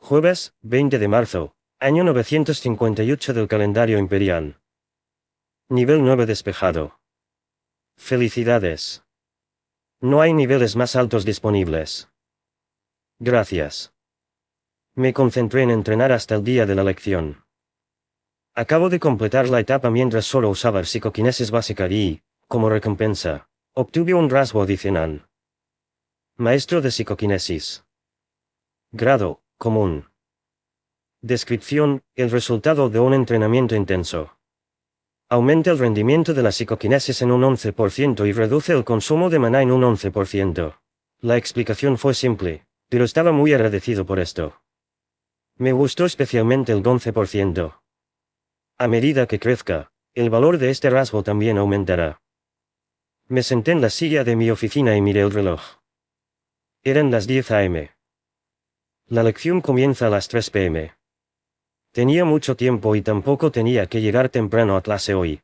Jueves, 20 de marzo, año 958 del calendario imperial. Nivel 9 despejado. Felicidades. No hay niveles más altos disponibles. Gracias. Me concentré en entrenar hasta el día de la lección. Acabo de completar la etapa mientras solo usaba psicoquinesis básica y, como recompensa, obtuve un rasgo adicional. Maestro de psicoquinesis. Grado, común. Descripción, el resultado de un entrenamiento intenso. Aumenta el rendimiento de la psicoquinesis en un 11% y reduce el consumo de maná en un 11%. La explicación fue simple, pero estaba muy agradecido por esto. Me gustó especialmente el 11%. A medida que crezca, el valor de este rasgo también aumentará. Me senté en la silla de mi oficina y miré el reloj. Eran las 10 a.m. La lección comienza a las 3 p.m. Tenía mucho tiempo y tampoco tenía que llegar temprano a clase hoy.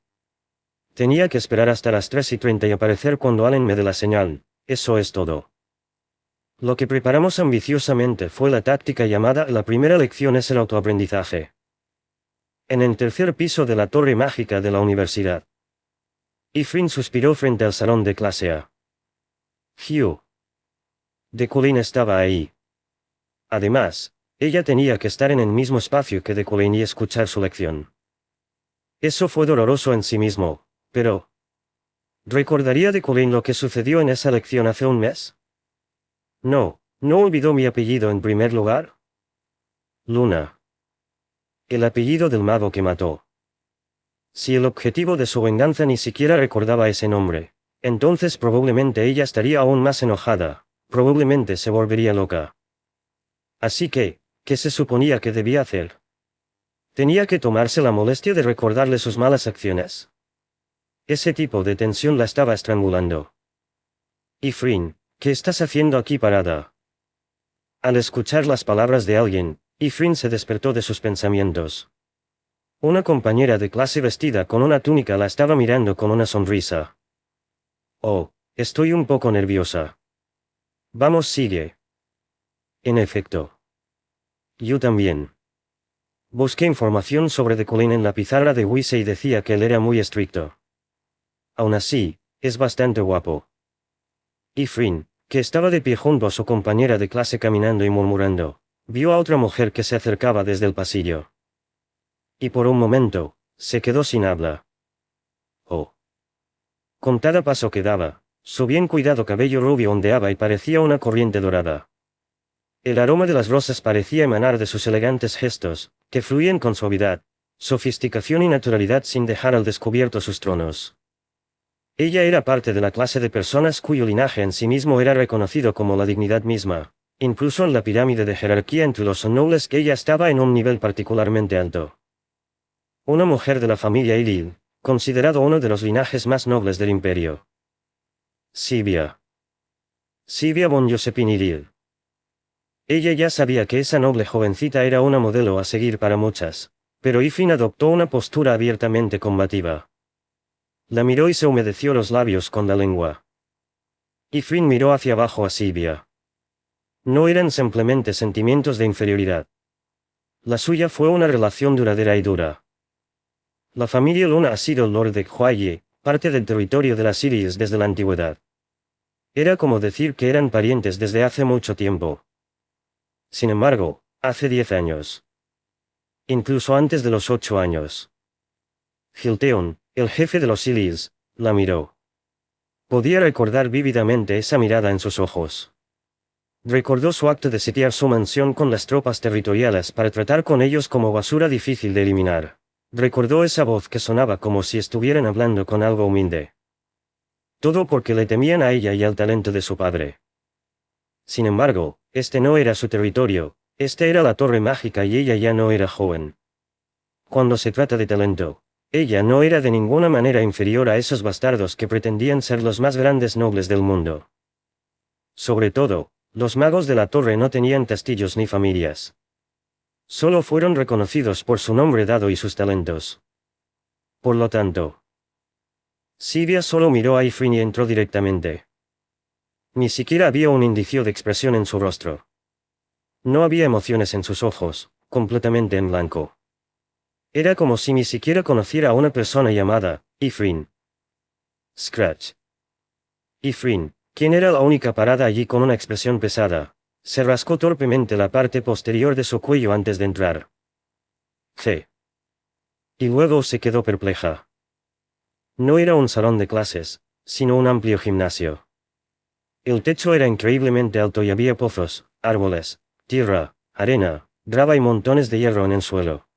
Tenía que esperar hasta las 3:30 y aparecer cuando Allen me dé la señal, eso es todo. Lo que preparamos ambiciosamente fue la táctica llamada la primera lección es el autoaprendizaje. En el tercer piso de la torre mágica de la universidad. Ifrin suspiró frente al salón de clase A. Hugh. De Colleen estaba ahí. Además, ella tenía que estar en el mismo espacio que de Colleen y escuchar su lección. Eso fue doloroso en sí mismo, pero... ¿recordaría de Colleen lo que sucedió en esa lección hace un mes? No olvidó mi apellido en primer lugar. Luna. El apellido del mago que mató. Si el objetivo de su venganza ni siquiera recordaba ese nombre, entonces probablemente ella estaría aún más enojada, probablemente se volvería loca. Así que, ¿qué se suponía que debía hacer? ¿Tenía que tomarse la molestia de recordarle sus malas acciones? Ese tipo de tensión la estaba estrangulando. Ifrin, ¿qué estás haciendo aquí parada? Al escuchar las palabras de alguien, Ifrin se despertó de sus pensamientos. Una compañera de clase vestida con una túnica la estaba mirando con una sonrisa. Oh, estoy un poco nerviosa. Vamos, sigue. En efecto. Yo también. Busqué información sobre de Colleen en la pizarra de Wise y decía que él era muy estricto. Aún así, es bastante guapo. Ifrin, que estaba de pie junto a su compañera de clase caminando y murmurando, vio a otra mujer que se acercaba desde el pasillo. Y por un momento, se quedó sin habla. Oh. Con cada paso que daba, su bien cuidado cabello rubio ondeaba y parecía una corriente dorada. El aroma de las rosas parecía emanar de sus elegantes gestos, que fluían con suavidad, sofisticación y naturalidad sin dejar al descubierto sus tronos. Ella era parte de la clase de personas cuyo linaje en sí mismo era reconocido como la dignidad misma, incluso en la pirámide de jerarquía entre los nobles que ella estaba en un nivel particularmente alto. Una mujer de la familia Iril, considerado uno de los linajes más nobles del imperio. Sibia. Sibia von Josephine Iril. Ella ya sabía que esa noble jovencita era una modelo a seguir para muchas, pero Ifrin adoptó una postura abiertamente combativa. La miró y se humedeció los labios con la lengua. Ifrin miró hacia abajo a Sibia. No eran simplemente sentimientos de inferioridad. La suya fue una relación duradera y dura. La familia Luna ha sido el Lord de Huaye, parte del territorio de las Sirius desde la antigüedad. Era como decir que eran parientes desde hace mucho tiempo. Sin embargo, hace 10 años. Incluso antes de los 8 años. Hilteon, el jefe de los Sirius, la miró. Podía recordar vívidamente esa mirada en sus ojos. Recordó su acto de sitiar su mansión con las tropas territoriales para tratar con ellos como basura difícil de eliminar. Recordó esa voz que sonaba como si estuvieran hablando con algo humilde. Todo porque le temían a ella y al talento de su padre. Sin embargo, este no era su territorio, este era la torre mágica y ella ya no era joven. Cuando se trata de talento, ella no era de ninguna manera inferior a esos bastardos que pretendían ser los más grandes nobles del mundo. Sobre todo, los magos de la torre no tenían castillos ni familias. Solo fueron reconocidos por su nombre dado y sus talentos. Por lo tanto, Sibia solo miró a Ifrin y entró directamente. Ni siquiera había un indicio de expresión en su rostro. No había emociones en sus ojos, completamente en blanco. Era como si ni siquiera conociera a una persona llamada Efraín. Scratch. Efraín, quien era la única parada allí con una expresión pesada, se rascó torpemente la parte posterior de su cuello antes de entrar. G. Y luego se quedó perpleja. No era un salón de clases, sino un amplio gimnasio. El techo era increíblemente alto y había pozos, árboles, tierra, arena, grava y montones de hierro en el suelo.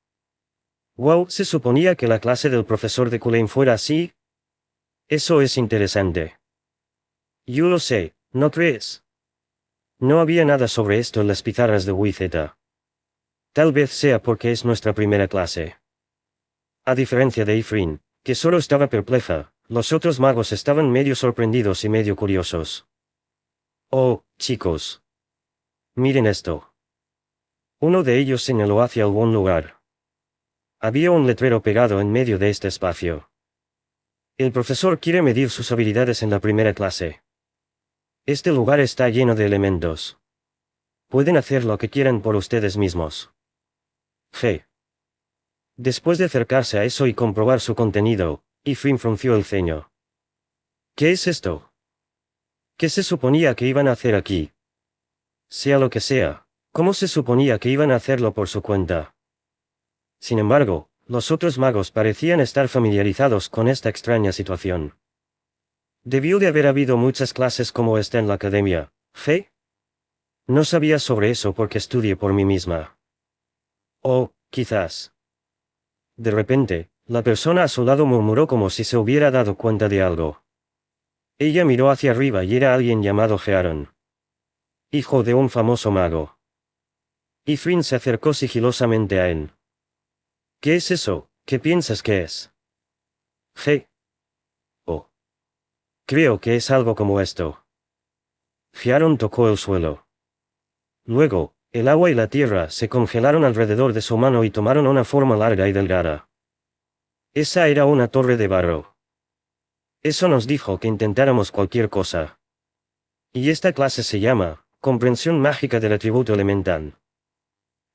Wow, ¿se suponía que la clase del profesor de Cullen fuera así? Eso es interesante. Yo lo sé, ¿no crees? No había nada sobre esto en las pizarras de WZ. Tal vez sea porque es nuestra primera clase. A diferencia de Efraín, que solo estaba perpleja, los otros magos estaban medio sorprendidos y medio curiosos. Oh, chicos. Miren esto. Uno de ellos señaló hacia algún lugar. Había un letrero pegado en medio de este espacio. El profesor quiere medir sus habilidades en la primera clase. Este lugar está lleno de elementos. Pueden hacer lo que quieran por ustedes mismos. G. Después de acercarse a eso y comprobar su contenido, Efraín frunció el ceño. ¿Qué es esto? ¿Qué se suponía que iban a hacer aquí? Sea lo que sea, ¿cómo se suponía que iban a hacerlo por su cuenta? Sin embargo, los otros magos parecían estar familiarizados con esta extraña situación. Debió de haber habido muchas clases como esta en la academia, G. No sabía sobre eso porque estudié por mí misma. O, quizás. De repente, la persona a su lado murmuró como si se hubiera dado cuenta de algo. Ella miró hacia arriba y era alguien llamado Gearon. Hijo de un famoso mago. Efraín se acercó sigilosamente a él. ¿Qué es eso? ¿Qué piensas que es? G. Oh. Creo que es algo como esto. Gearon tocó el suelo. Luego, el agua y la tierra se congelaron alrededor de su mano y tomaron una forma larga y delgada. Esa era una torre de barro. Eso nos dijo que intentáramos cualquier cosa. Y esta clase se llama comprensión mágica del atributo elemental.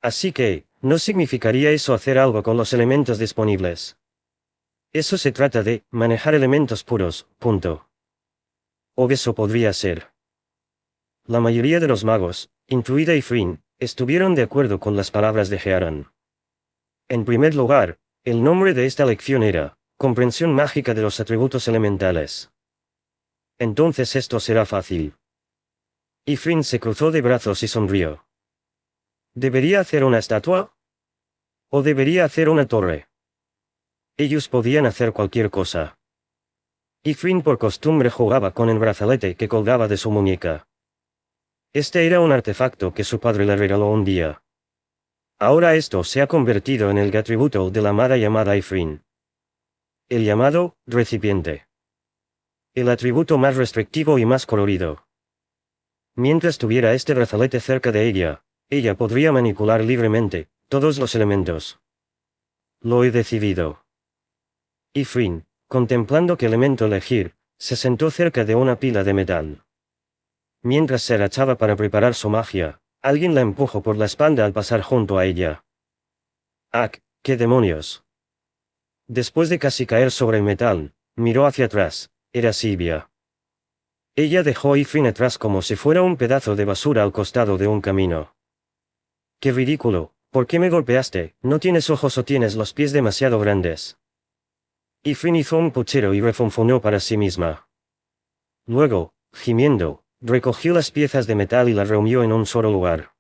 Así que, ¿no significaría eso hacer algo con los elementos disponibles? Eso se trata de manejar elementos puros, punto. O eso podría ser. La mayoría de los magos, incluida Efraín, estuvieron de acuerdo con las palabras de Gearon. En primer lugar, el nombre de esta lección era comprensión mágica de los atributos elementales. Entonces esto será fácil. Efraín se cruzó de brazos y sonrió. ¿Debería hacer una estatua? ¿O debería hacer una torre? Ellos podían hacer cualquier cosa. Efraín por costumbre jugaba con el brazalete que colgaba de su muñeca. Este era un artefacto que su padre le regaló un día. Ahora esto se ha convertido en el atributo de la amada llamada Efraín. El llamado recipiente. El atributo más restrictivo y más colorido. Mientras tuviera este brazalete cerca de ella podría manipular libremente todos los elementos. Lo he decidido. Efraín, contemplando qué elemento elegir, se sentó cerca de una pila de metal. Mientras se agachaba para preparar su magia, alguien la empujó por la espalda al pasar junto a ella. ¡Ah, qué demonios! Después de casi caer sobre el metal, miró hacia atrás, era Silvia. Ella dejó a Efraín atrás como si fuera un pedazo de basura al costado de un camino. ¡Qué ridículo! ¿Por qué me golpeaste? ¿No tienes ojos o tienes los pies demasiado grandes? Efraín hizo un puchero y refunfuñó para sí misma. Luego, gimiendo, recogió las piezas de metal y las reunió en un solo lugar.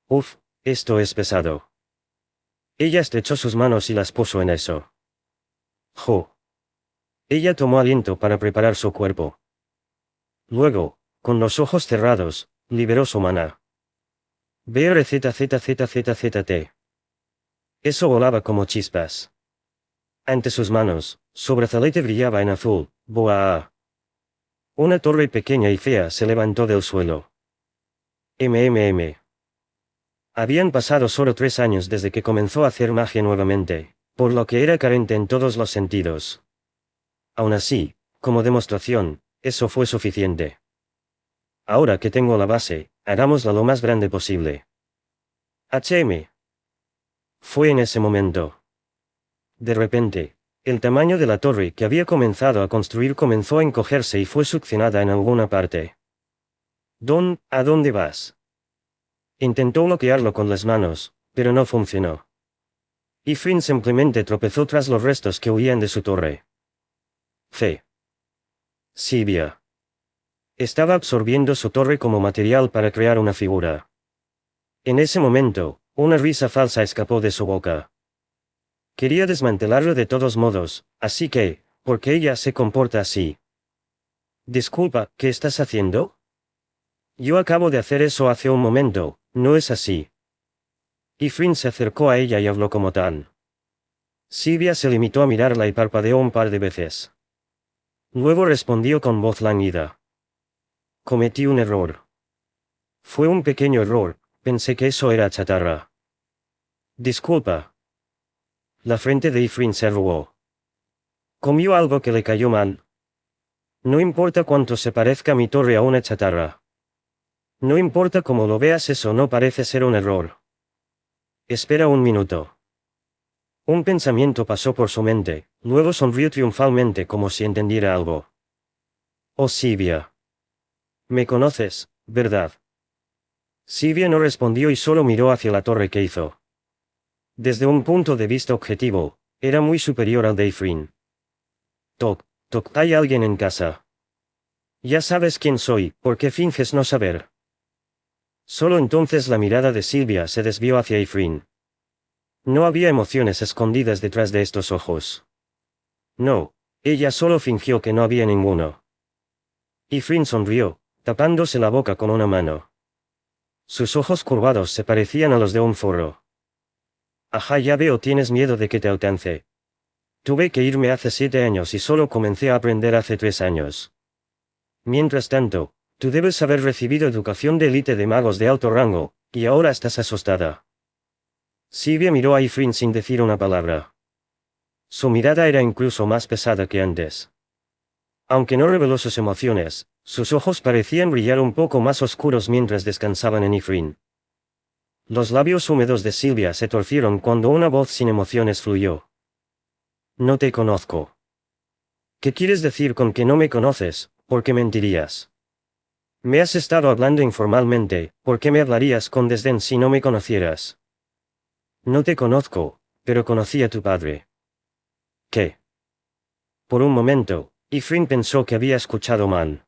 Uf, esto es pesado. Ella estrechó sus manos y las puso en eso. ¡Jo! Ella tomó aliento para preparar su cuerpo. Luego, con los ojos cerrados, liberó su maná. BRZZZZZT. Eso volaba como chispas. Ante sus manos, su brazalete brillaba en azul, ¡boa! Una torre pequeña y fea se levantó del suelo. MMM. Habían pasado solo 3 años desde que comenzó a hacer magia nuevamente, por lo que era carente en todos los sentidos. Aún así, como demostración, eso fue suficiente. Ahora que tengo la base, hagámosla lo más grande posible. HM. Fue en ese momento. De repente, el tamaño de la torre que había comenzado a construir comenzó a encogerse y fue succionada en alguna parte. ¿A dónde vas? Intentó bloquearlo con las manos, pero no funcionó. Ifrin simplemente tropezó tras los restos que huían de su torre. Sibia. Estaba absorbiendo su torre como material para crear una figura. En ese momento, una risa falsa escapó de su boca. Quería desmantelarlo de todos modos, así que, ¿por qué ella se comporta así? Disculpa, ¿qué estás haciendo? Yo acabo de hacer eso hace un momento, ¿no es así? Ifrin se acercó a ella y habló como tal. Sibia se limitó a mirarla y parpadeó un par de veces. Luego respondió con voz lánguida. Cometí un error. Fue un pequeño error, pensé que eso era chatarra. Disculpa. La frente de Ifrin se arrugó. ¿Comió algo que le cayó mal? No importa cuánto se parezca mi torre a una chatarra. No importa cómo lo veas, eso no parece ser un error. Espera un minuto. Un pensamiento pasó por su mente, luego sonrió triunfalmente como si entendiera algo. Oh Sibia. Me conoces, ¿verdad? Sibia no respondió y solo miró hacia la torre que hizo. Desde un punto de vista objetivo, era muy superior al de Ifrin. Toc, ¿hay alguien en casa? Ya sabes quién soy, ¿por qué finges no saber? Solo entonces la mirada de Silvia se desvió hacia Ifrin. No había emociones escondidas detrás de estos ojos. No, ella solo fingió que no había ninguno. Ifrin sonrió, tapándose la boca con una mano. Sus ojos curvados se parecían a los de un zorro. Ajá, ya veo, tienes miedo de que te alcance. Tuve que irme hace 7 años y solo comencé a aprender hace 3 años. Mientras tanto, tú debes haber recibido educación de élite de magos de alto rango, y ahora estás asustada. Sibia miró a Ifrin sin decir una palabra. Su mirada era incluso más pesada que antes. Aunque no reveló sus emociones, sus ojos parecían brillar un poco más oscuros mientras descansaban en Ifrin. Los labios húmedos de Silvia se torcieron cuando una voz sin emociones fluyó. No te conozco. ¿Qué quieres decir con que no me conoces? ¿Por qué mentirías? Me has estado hablando informalmente, ¿por qué me hablarías con desdén si no me conocieras? No te conozco, pero conocí a tu padre. ¿Qué? Por un momento, Ifrin pensó que había escuchado mal.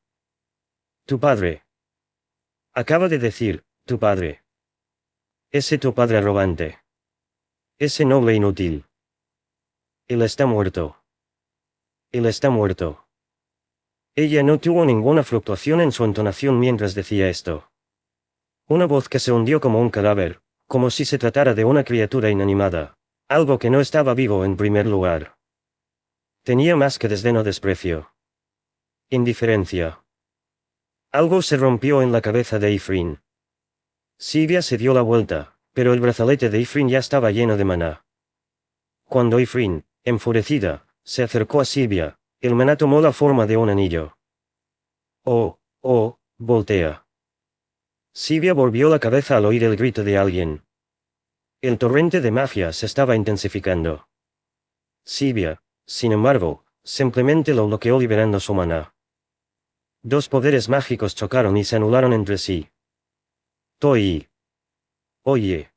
Tu padre. Acaba de decir, tu padre. Ese tu padre arrogante. Ese noble inútil. Él está muerto. Él está muerto. Ella no tuvo ninguna fluctuación en su entonación mientras decía esto. Una voz que se hundió como un cadáver, como si se tratara de una criatura inanimada, algo que no estaba vivo en primer lugar. Tenía más que desdén o desprecio. Indiferencia. Algo se rompió en la cabeza de Ifrin. Sibia se dio la vuelta, pero el brazalete de Ifrin ya estaba lleno de maná. Cuando Ifrin, enfurecida, se acercó a Sibia, el maná tomó la forma de un anillo. Voltea. Sibia volvió la cabeza al oír el grito de alguien. El torrente de magia se estaba intensificando. Sibia, sin embargo, simplemente lo bloqueó liberando su maná. Dos poderes mágicos chocaron y se anularon entre sí. Toi. Oye,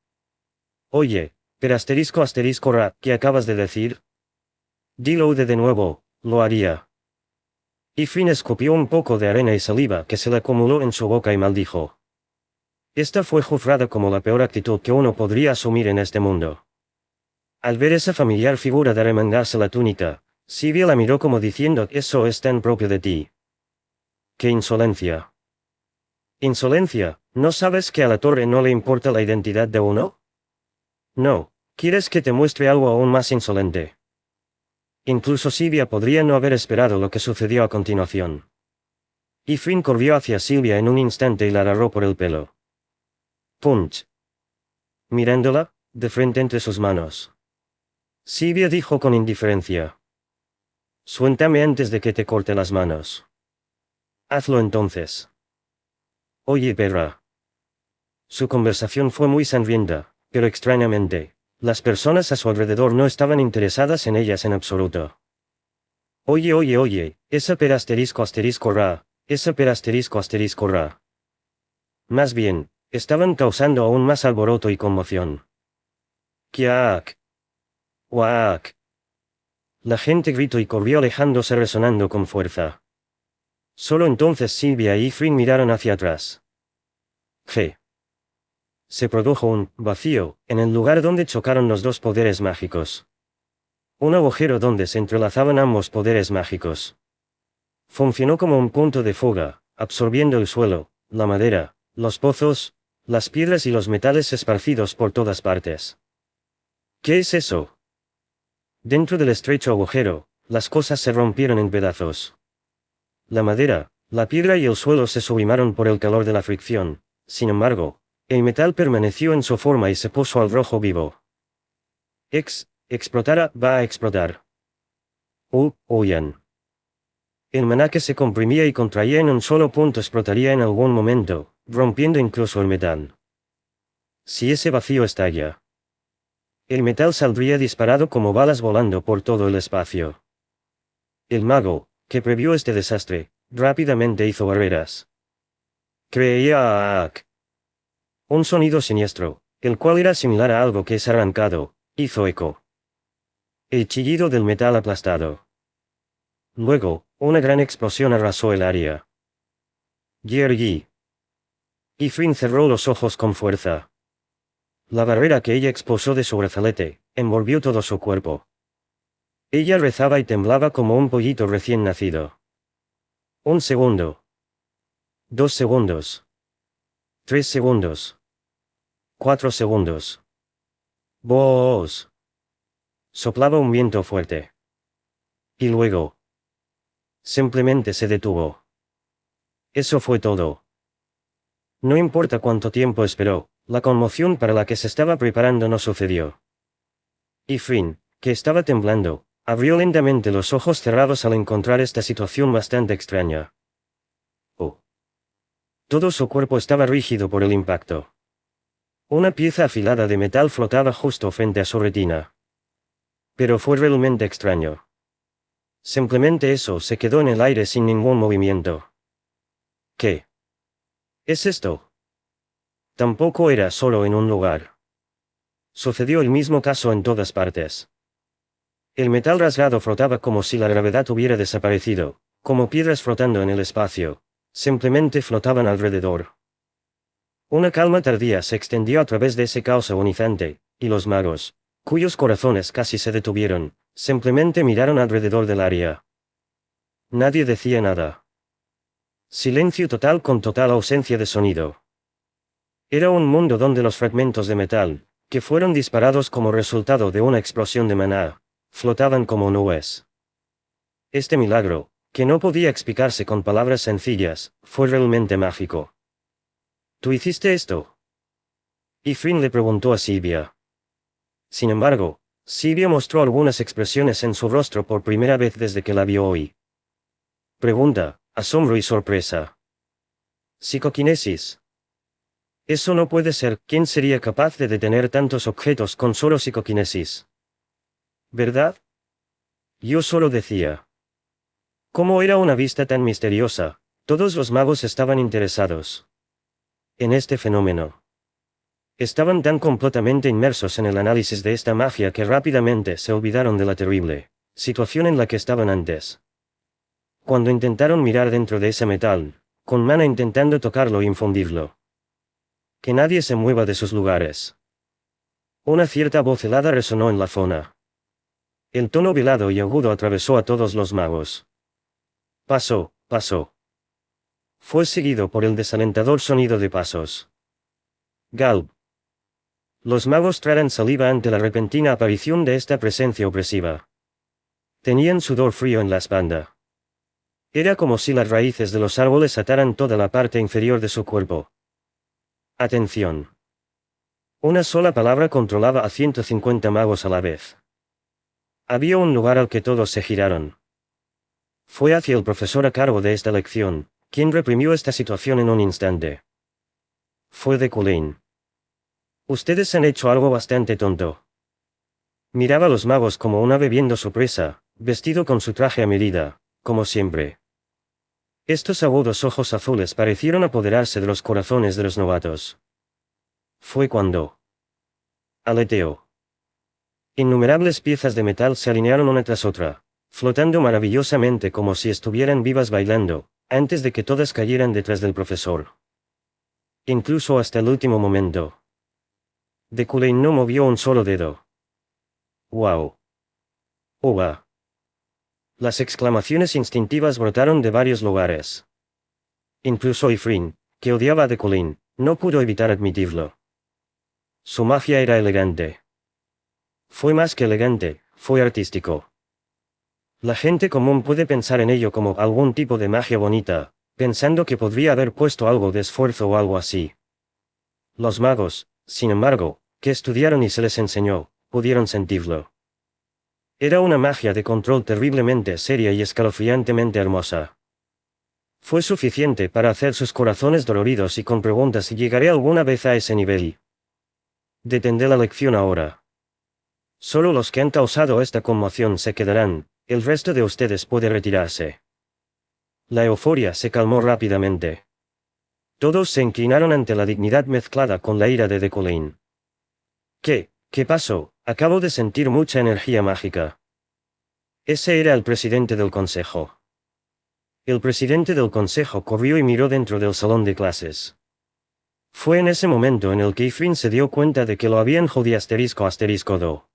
pero asterisco ra, ¿qué acabas de decir? Dilo de nuevo, lo haría. Ifrin escupió un poco de arena y saliva que se le acumuló en su boca y maldijo. Esta fue juzgada como la peor actitud que uno podría asumir en este mundo. Al ver esa familiar figura de remangarse la túnica, Sibia la miró como diciendo, eso es tan propio de ti. ¡Qué insolencia! ¿Insolencia? ¿No sabes que a la torre no le importa la identidad de uno? No, ¿quieres que te muestre algo aún más insolente? Incluso Sibia podría no haber esperado lo que sucedió a continuación. Ifrin corrió hacia Silvia en un instante y la agarró por el pelo. Punch. Mirándola, de frente entre sus manos. Silvia dijo con indiferencia. Suéltame antes de que te corte las manos. Hazlo entonces. Oye, perra. Su conversación fue muy sangrienta, Pero extrañamente, las personas a su alrededor no estaban interesadas en ellas en absoluto. Oye, esa per asterisco ra, esa per asterisco ra. Más bien, estaban causando aún más alboroto y conmoción. ¡Kiak! ¡Waak! La gente gritó y corrió alejándose resonando con fuerza. Solo entonces Sylvia y Ifrin miraron hacia atrás. G. Se produjo un vacío en el lugar donde chocaron los dos poderes mágicos. Un agujero donde se entrelazaban ambos poderes mágicos. Funcionó como un punto de fuga, absorbiendo el suelo, la madera, los pozos, las piedras y los metales esparcidos por todas partes. ¿Qué es eso? Dentro del estrecho agujero, las cosas se rompieron en pedazos. La madera, la piedra y el suelo se sublimaron por el calor de la fricción. Sin embargo, el metal permaneció en su forma y se puso al rojo vivo. Explotará, va a explotar. Oyan. El maná que se comprimía y contraía en un solo punto explotaría en algún momento, rompiendo incluso el metal. Si ese vacío estalla, el metal saldría disparado como balas volando por todo el espacio. El mago, que previó este desastre, rápidamente hizo barreras. Creía un sonido siniestro, el cual era similar a algo que es arrancado, hizo eco. El chillido del metal aplastado. Luego, una gran explosión arrasó el área. Yergi. Ifrin cerró los ojos con fuerza. La barrera que ella expulsó de su brazalete, envolvió todo su cuerpo. Ella rezaba y temblaba como un pollito recién nacido. 1 segundo. 2 segundos. 3 segundos. 4 segundos. ¡Boos! Soplaba un viento fuerte. Y luego. Simplemente se detuvo. Eso fue todo. No importa cuánto tiempo esperó, la conmoción para la que se estaba preparando no sucedió. Ifrin, que estaba temblando, abrió lentamente los ojos cerrados al encontrar esta situación bastante extraña. Todo su cuerpo estaba rígido por el impacto. Una pieza afilada de metal flotaba justo frente a su retina. Pero fue realmente extraño. Simplemente eso se quedó en el aire sin ningún movimiento. ¿Qué es esto? Tampoco era solo en un lugar. Sucedió el mismo caso en todas partes. El metal rasgado flotaba como si la gravedad hubiera desaparecido, como piedras flotando en el espacio, simplemente flotaban alrededor. Una calma tardía se extendió a través de ese caos agonizante, y los magos, cuyos corazones casi se detuvieron, simplemente miraron alrededor del área. Nadie decía nada. Silencio total con total ausencia de sonido. Era un mundo donde los fragmentos de metal, que fueron disparados como resultado de una explosión de maná, flotaban como nubes. Este milagro, que no podía explicarse con palabras sencillas, fue realmente mágico. ¿Tú hiciste esto? Ifrin le preguntó a Sylvia. Sin embargo, Sylvia mostró algunas expresiones en su rostro por primera vez desde que la vio hoy. Pregunta, asombro y sorpresa. Psicoquinesis. Eso no puede ser. ¿Quién sería capaz de detener tantos objetos con solo psicoquinesis? ¿Verdad? Yo solo decía. Como era una vista tan misteriosa, todos los magos estaban interesados en este fenómeno. Estaban tan completamente inmersos en el análisis de esta magia que rápidamente se olvidaron de la terrible situación en la que estaban antes. Cuando intentaron mirar dentro de ese metal, con Mana intentando tocarlo e infundirlo. Que nadie se mueva de sus lugares. Una cierta voz helada resonó en la zona. El tono velado y agudo atravesó a todos los magos. Pasó. Fue seguido por el desalentador sonido de pasos. Galb. Los magos tragan saliva ante la repentina aparición de esta presencia opresiva. Tenían sudor frío en la espalda. Era como si las raíces de los árboles ataran toda la parte inferior de su cuerpo. Atención. Una sola palabra controlaba a 150 magos a la vez. Había un lugar al que todos se giraron. Fue hacia el profesor a cargo de esta lección, quien reprimió esta situación en un instante. Fue de Cullen. Ustedes han hecho algo bastante tonto. Miraba a los magos como un ave viendo su presa, vestido con su traje a medida, como siempre. Estos agudos ojos azules parecieron apoderarse de los corazones de los novatos. Fue cuando aleteó. Innumerables piezas de metal se alinearon una tras otra, flotando maravillosamente como si estuvieran vivas bailando, antes de que todas cayeran detrás del profesor. Incluso hasta el último momento. De Cullen no movió un solo dedo. ¡Wow! ¡Uva! Las exclamaciones instintivas brotaron de varios lugares. Incluso Ifrin, que odiaba a De Cullen, no pudo evitar admitirlo. Su magia era elegante. Fue más que elegante, fue artístico. La gente común puede pensar en ello como algún tipo de magia bonita, pensando que podría haber puesto algo de esfuerzo o algo así. Los magos, sin embargo, que estudiaron y se les enseñó, pudieron sentirlo. Era una magia de control terriblemente seria y escalofriantemente hermosa. Fue suficiente para hacer sus corazones doloridos y con preguntas si llegaré alguna vez a ese nivel. Detendré la lección ahora. Solo los que han causado esta conmoción se quedarán, el resto de ustedes puede retirarse. La euforia se calmó rápidamente. Todos se inclinaron ante la dignidad mezclada con la ira de De Cullen. ¿Qué pasó? Acabo de sentir mucha energía mágica. Ese era el presidente del consejo. El presidente del consejo corrió y miró dentro del salón de clases. Fue en ese momento en el que Ifrin se dio cuenta de que lo habían jodido ***2.